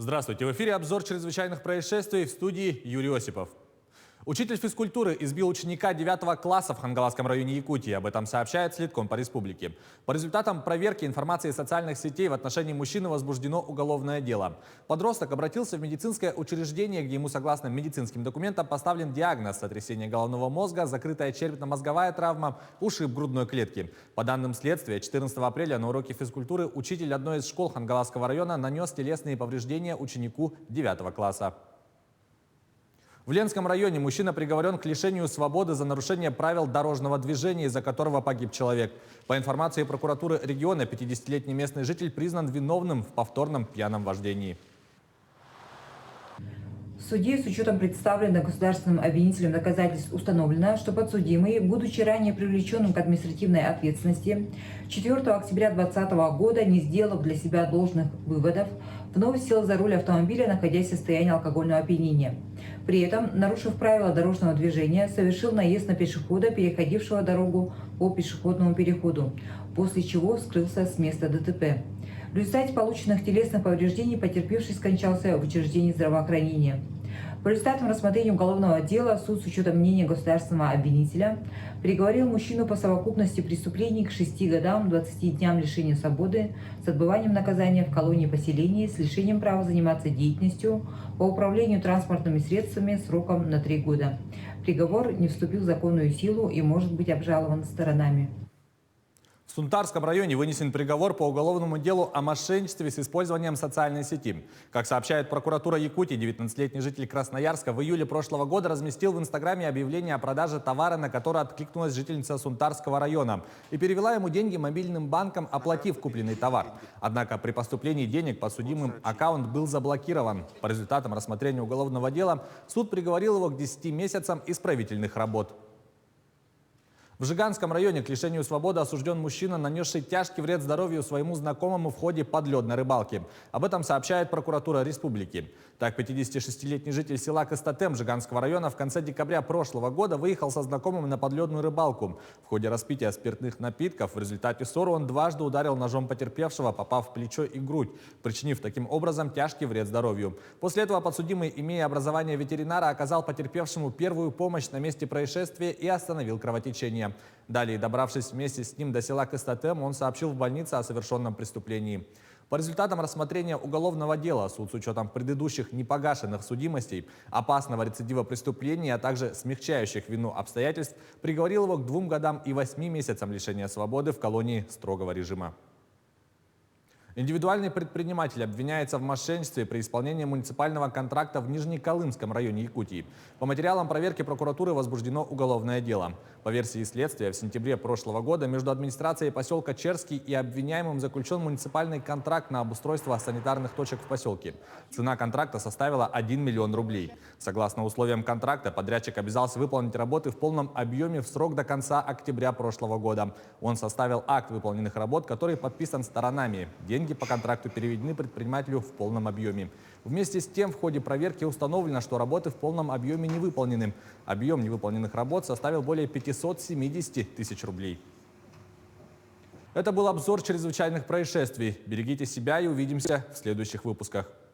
Здравствуйте. В эфире обзор чрезвычайных происшествий, в студии Юрий Осипов. Учитель физкультуры избил ученика 9 класса в Хангаласском районе Якутии. Об этом сообщает Следком по республике. По результатам проверки информации социальных сетей в отношении мужчины возбуждено уголовное дело. Подросток обратился в медицинское учреждение, где ему, согласно медицинским документам, поставлен диагноз: сотрясение головного мозга, закрытая черепно-мозговая травма, ушиб грудной клетки. По данным следствия, 14 апреля на уроке физкультуры учитель одной из школ Хангаласского района нанес телесные повреждения ученику 9 класса. В Ленском районе мужчина приговорен к лишению свободы за нарушение правил дорожного движения, из-за которого погиб человек. По информации прокуратуры региона, 50-летний местный житель признан виновным в повторном пьяном вождении. В суде с учетом представленных государственным обвинителем доказательств установлено, что подсудимый, будучи ранее привлеченным к административной ответственности, 4 октября 2020 года, не сделав для себя должных выводов, вновь сел за руль автомобиля, находясь в состоянии алкогольного опьянения. При этом, нарушив правила дорожного движения, совершил наезд на пешехода, переходившего дорогу по пешеходному переходу, после чего скрылся с места ДТП. В результате полученных телесных повреждений потерпевший скончался в учреждении здравоохранения. По результатам рассмотрения уголовного дела суд с учетом мнения государственного обвинителя приговорил мужчину по совокупности преступлений к 6 годам 20 дням лишения свободы с отбыванием наказания в колонии поселения с лишением права заниматься деятельностью по управлению транспортными средствами сроком на 3 года. Приговор не вступил в законную силу и может быть обжалован сторонами. В Сунтарском районе вынесен приговор по уголовному делу о мошенничестве с использованием социальной сети. Как сообщает прокуратура Якутии, 19-летний житель Красноярска в июле прошлого года разместил в Инстаграме объявление о продаже товара, на которое откликнулась жительница Сунтарского района, и перевела ему деньги мобильным банком, оплатив купленный товар. Однако при поступлении денег подсудимым аккаунт был заблокирован. По результатам рассмотрения уголовного дела суд приговорил его к 10 месяцам исправительных работ. В Жиганском районе к лишению свободы осужден мужчина, нанесший тяжкий вред здоровью своему знакомому в ходе подледной рыбалки. Об этом сообщает прокуратура республики. Так, 56-летний житель села Костатем Жиганского района в конце декабря прошлого года выехал со знакомым на подледную рыбалку. В ходе распития спиртных напитков в результате ссоры он дважды ударил ножом потерпевшего, попав в плечо и грудь, причинив таким образом тяжкий вред здоровью. После этого подсудимый, имея образование ветеринара, оказал потерпевшему первую помощь на месте происшествия и остановил кровотечение. Далее, добравшись вместе с ним до села Костатем, он сообщил в больнице о совершенном преступлении. По результатам рассмотрения уголовного дела суд с учетом предыдущих непогашенных судимостей, опасного рецидива преступления, а также смягчающих вину обстоятельств приговорил его к 2 годам и 8 месяцам лишения свободы в колонии строгого режима. Индивидуальный предприниматель обвиняется в мошенничестве при исполнении муниципального контракта в Нижнеколымском районе Якутии. По материалам проверки прокуратуры возбуждено уголовное дело. По версии следствия, в сентябре прошлого года между администрацией поселка Черский и обвиняемым заключен муниципальный контракт на обустройство санитарных точек в поселке. Цена контракта составила 1 миллион рублей. Согласно условиям контракта, подрядчик обязался выполнить работы в полном объеме в срок до конца октября прошлого года. Он составил акт выполненных работ, который подписан сторонами. Деньги по контракту переведены предпринимателю в полном объеме. Вместе с тем, в ходе проверки установлено, что работы в полном объеме не выполнены. Объем невыполненных работ составил более 570 тысяч рублей. Это был обзор чрезвычайных происшествий. Берегите себя и увидимся в следующих выпусках.